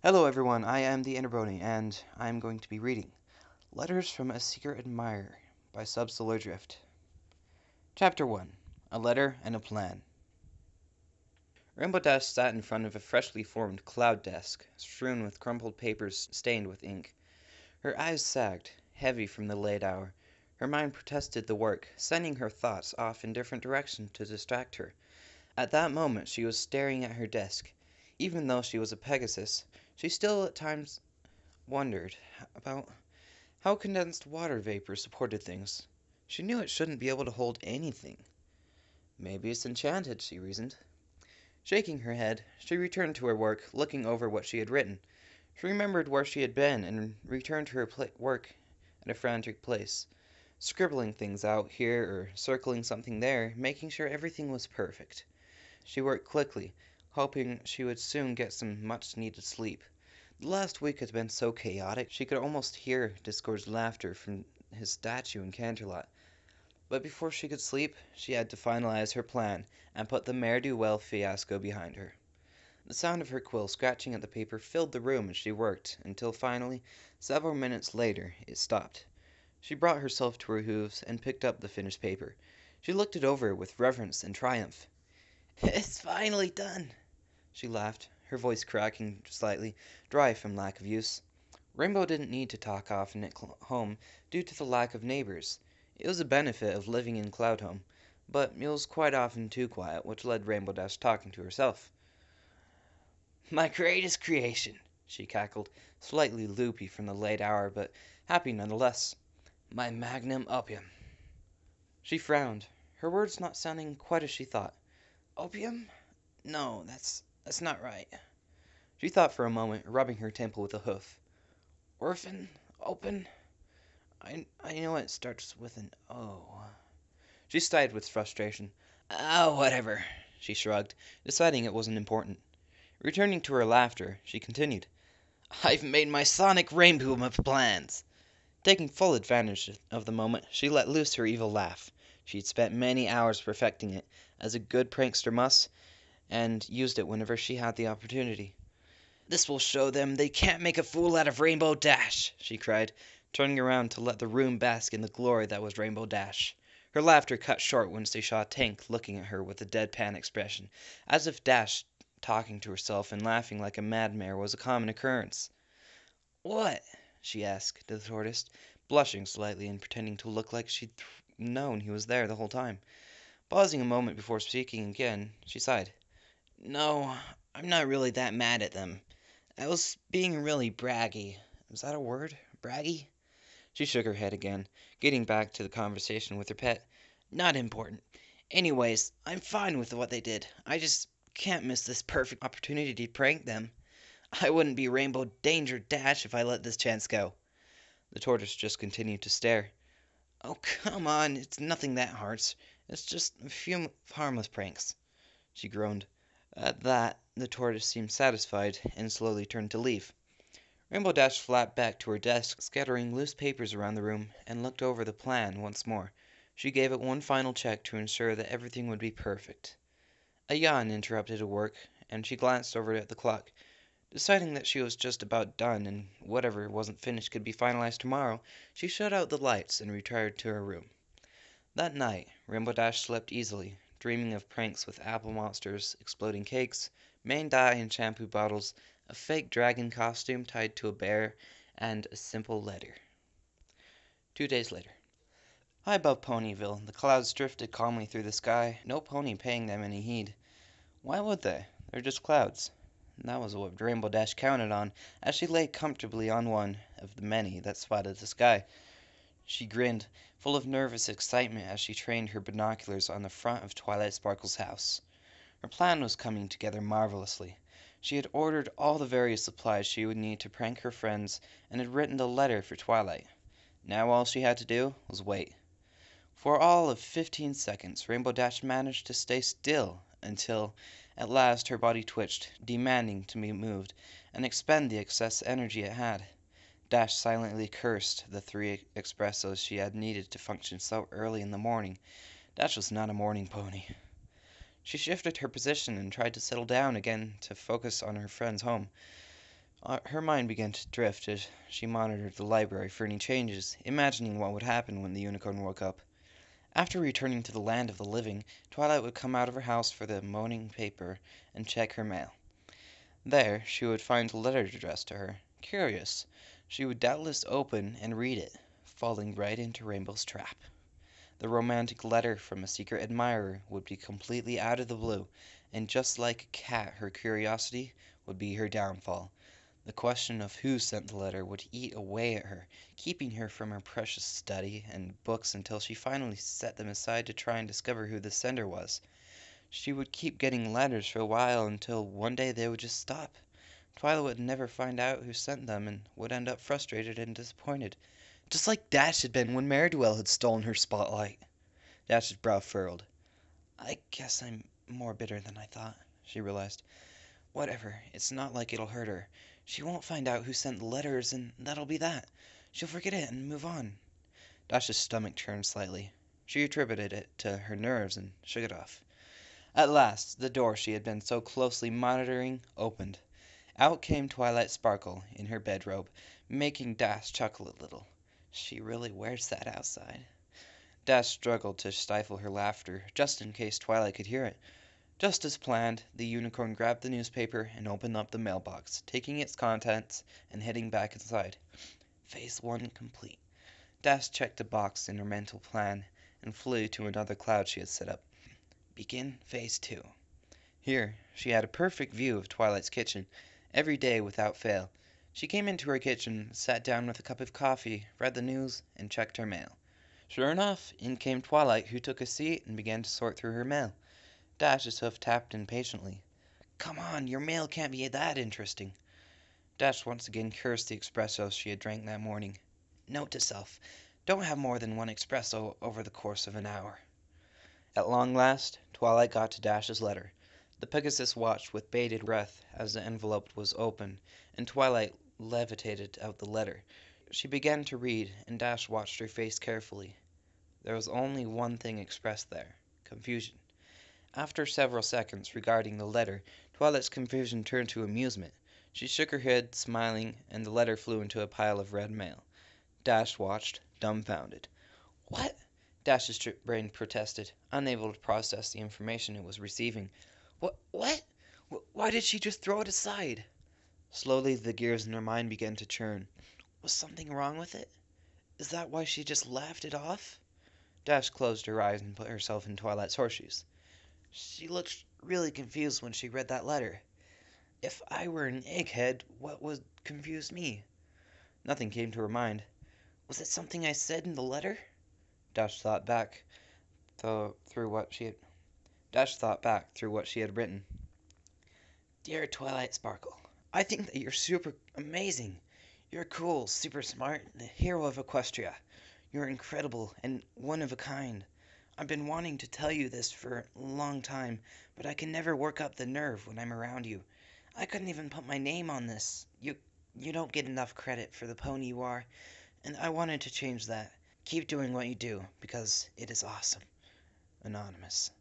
Hello everyone, I am the Interbony, and I'm going to be reading Letters from a Secret Admirer by Subsolar Drift. Chapter 1. A Letter and a Plan. Rainbow Dash sat in front of a freshly formed cloud desk, strewn with crumpled papers stained with ink. Her eyes sagged, heavy from the late hour. Her mind protested the work, sending her thoughts off in different directions to distract her. At that moment she was staring at her desk. Even though she was a Pegasus, she still at times wondered about how condensed water vapor supported things. She knew it shouldn't be able to hold anything. Maybe it's enchanted, she reasoned. Shaking her head, she returned to her work, looking over what she had written. She remembered where she had been and returned to her work at a frantic pace, scribbling things out here or circling something there, making sure everything was perfect. She worked quickly, hoping she would soon get some much-needed sleep. The last week had been so chaotic, she could almost hear Discord's laughter from his statue in Canterlot. But before she could sleep, she had to finalize her plan and put the Mare-Do-Well fiasco behind her. The sound of her quill scratching at the paper filled the room as she worked, until finally, several minutes later, it stopped. She brought herself to her hooves and picked up the finished paper. She looked it over with reverence and triumph. "It's finally done," she laughed, her voice cracking slightly, dry from lack of use. Rainbow didn't need to talk often at home due to the lack of neighbors. It was a benefit of living in Cloud Home, but it was quite often too quiet, which led Rainbow Dash talking to herself. "My greatest creation," she cackled, slightly loopy from the late hour, but happy nonetheless. "My magnum opium." She frowned, her words not sounding quite as she thought. "Opium? No, that's not right." She thought for a moment, rubbing her temple with a hoof. "Orphan? Open? I know it starts with an O." She sighed with frustration. Whatever," she shrugged, deciding it wasn't important. Returning to her laughter, she continued. "I've made my sonic rainbow of plans." Taking full advantage of the moment, she let loose her evil laugh. She'd spent many hours perfecting it, as a good prankster must, and used it whenever she had the opportunity. "This will show them they can't make a fool out of Rainbow Dash," she cried, turning around to let the room bask in the glory that was Rainbow Dash. Her laughter cut short when she saw Tank looking at her with a deadpan expression, as if Dash talking to herself and laughing like a madmare was a common occurrence. "What?" she asked the tortoise, blushing slightly and pretending to look like she'd known he was there the whole time. Pausing a moment before speaking again, she sighed. "No, I'm not really that mad at them. I was being really braggy. Is that a word? Braggy?" She shook her head again, getting back to the conversation with her pet. "Not important. Anyways, I'm fine with what they did. I just can't miss this perfect opportunity to prank them. I wouldn't be Rainbow Danger Dash if I let this chance go." The tortoise just continued to stare. "Oh, come on, it's nothing that harsh. It's just a few harmless pranks," she groaned. At that, the tortoise seemed satisfied and slowly turned to leave. Rainbow Dash flapped back to her desk, scattering loose papers around the room, and looked over the plan once more. She gave it one final check to ensure that everything would be perfect. A yawn interrupted her work, and she glanced over at the clock. Deciding that she was just about done and whatever wasn't finished could be finalized tomorrow, she shut out the lights and retired to her room. That night, Rainbow Dash slept easily, dreaming of pranks with apple monsters, exploding cakes, main dye and shampoo bottles, a fake dragon costume tied to a bear, and a simple letter. 2 days later. High above Ponyville, the clouds drifted calmly through the sky, no pony paying them any heed. Why would they? They're just clouds. That was what Rainbow Dash counted on, as she lay comfortably on one of the many that spotted the sky. She grinned, full of nervous excitement as she trained her binoculars on the front of Twilight Sparkle's house. Her plan was coming together marvelously. She had ordered all the various supplies she would need to prank her friends, and had written the letter for Twilight. Now all she had to do was wait. For all of 15 seconds, Rainbow Dash managed to stay still until, at last, her body twitched, demanding to be moved, and expend the excess energy it had. Dash silently cursed the 3 espressos she had needed to function so early in the morning. Dash was not a morning pony. She shifted her position and tried to settle down again to focus on her friend's home. Her mind began to drift as she monitored the library for any changes, imagining what would happen when the unicorn woke up. After returning to the land of the living, Twilight would come out of her house for the morning paper and check her mail. There, she would find a letter addressed to her. Curious, she would doubtless open and read it, falling right into Rainbow's trap. The romantic letter from a secret admirer would be completely out of the blue, and just like a cat, her curiosity would be her downfall. The question of who sent the letter would eat away at her, keeping her from her precious study and books until she finally set them aside to try and discover who the sender was. She would keep getting letters for a while until one day they would just stop. Twilight would never find out who sent them and would end up frustrated and disappointed, just like Dash had been when Mare-Do-Well had stolen her spotlight. Dash's brow furrowed. I guess I'm more bitter than I thought, she realized. Whatever, it's not like it'll hurt her. She won't find out who sent the letters, and that'll be that. She'll forget it and move on. Dash's stomach churned slightly. She attributed it to her nerves and shook it off. At last, the door she had been so closely monitoring opened. Out came Twilight Sparkle in her bedrobe, making Dash chuckle a little. She really wears that outside. Dash struggled to stifle her laughter, just in case Twilight could hear it. Just as planned, the unicorn grabbed the newspaper and opened up the mailbox, taking its contents and heading back inside. Phase 1 complete. Dash checked a box in her mental plan and flew to another cloud she had set up. Begin Phase 2. Here, she had a perfect view of Twilight's kitchen, every day without fail. She came into her kitchen, sat down with a cup of coffee, read the news, and checked her mail. Sure enough, in came Twilight, who took a seat and began to sort through her mail. Dash's hoof tapped impatiently. Come on, your mail can't be that interesting. Dash once again cursed the espresso she had drank that morning. Note to self, don't have more than one espresso over the course of an hour. At long last, Twilight got to Dash's letter. The Pegasus watched with bated breath as the envelope was opened, and Twilight levitated out the letter. She began to read, and Dash watched her face carefully. There was only one thing expressed there: confusion. After several seconds regarding the letter, Twilight's confusion turned to amusement. She shook her head, smiling, and the letter flew into a pile of red mail. Dash watched, dumbfounded. What? Dash's brain protested, unable to process the information it was receiving. What? Why did she just throw it aside? Slowly, the gears in her mind began to churn. Was something wrong with it? Is that why she just laughed it off? Dash closed her eyes and put herself in Twilight's horseshoes. She looked really confused when she read that letter. If I were an egghead, what would confuse me? Nothing came to her mind. Was it something I said in the letter? Dash thought back through what she had written. Dear Twilight Sparkle, I think that you're super amazing. You're cool, super smart, the hero of Equestria. You're incredible and one of a kind. I've been wanting to tell you this for a long time, but I can never work up the nerve when I'm around you. I couldn't even put my name on this. You don't get enough credit for the pony you are, and I wanted to change that. Keep doing what you do, because it is awesome. Anonymous.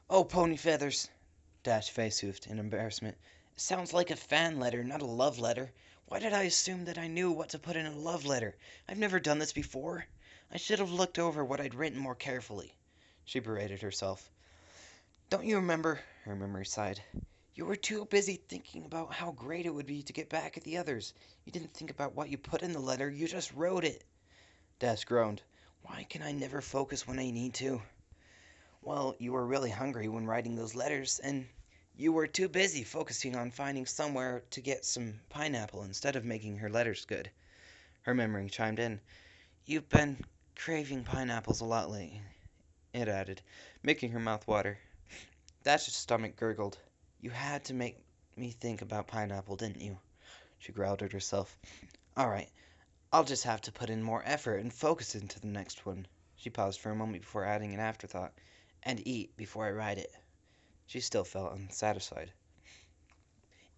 Oh, pony feathers! Dash face-hoofed in embarrassment. It sounds like a fan letter, not a love letter. Why did I assume that I knew what to put in a love letter? I've never done this before. I should have looked over what I'd written more carefully. She berated herself. Don't you remember? Her memory sighed. You were too busy thinking about how great it would be to get back at the others. You didn't think about what you put in the letter, you just wrote it. Dash groaned. Why can I never focus when I need to? Well, you were really hungry when writing those letters, and you were too busy focusing on finding somewhere to get some pineapple instead of making her letters good. Her memory chimed in. You've been craving pineapples a lot lately, it added, making her mouth water. Dash's stomach gurgled. You had to make me think about pineapple, didn't you? She growled at herself. All right, I'll just have to put in more effort and focus into the next one. She paused for a moment before adding an afterthought. And eat before I write it. She still felt unsatisfied.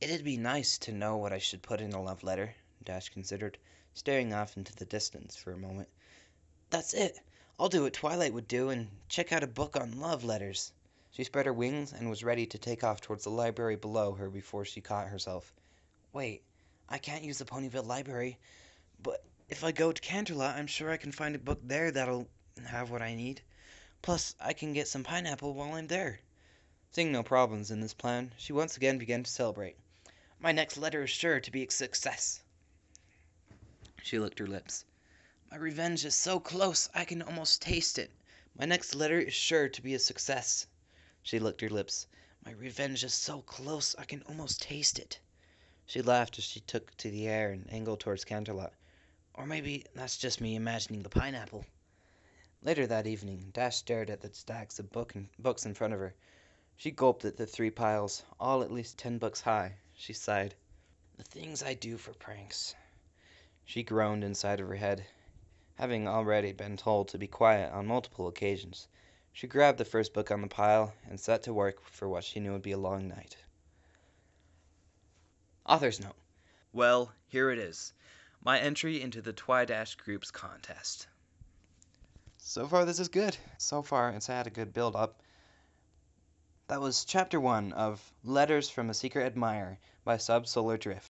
It'd be nice to know what I should put in a love letter, Dash considered, staring off into the distance for a moment. That's it. I'll do what Twilight would do and check out a book on love letters. She spread her wings and was ready to take off towards the library below her before she caught herself. Wait, I can't use the Ponyville library, but if I go to Canterlot, I'm sure I can find a book there that'll have what I need. Plus, I can get some pineapple while I'm there. Seeing no problems in this plan, she once again began to celebrate. My next letter is sure to be a success. She licked her lips. My revenge is so close, I can almost taste it. My next letter is sure to be a success. She licked her lips. My revenge is so close, I can almost taste it. She laughed as she took to the air and angled towards Canterlot. Or maybe that's just me imagining the pineapple. Later that evening, Dash stared at the stacks of books in front of her. She gulped at the 3 piles, all at least 10 books high. She sighed. The things I do for pranks. She groaned inside of her head. Having already been told to be quiet on multiple occasions, she grabbed the first book on the pile and set to work for what she knew would be a long night. Author's note. Well, here it is. My entry into the Twidash Group's contest. So far, this is good. So far, it's had a good build-up. That was Chapter 1 of Letters from a Secret Admirer by Subsolar Drift.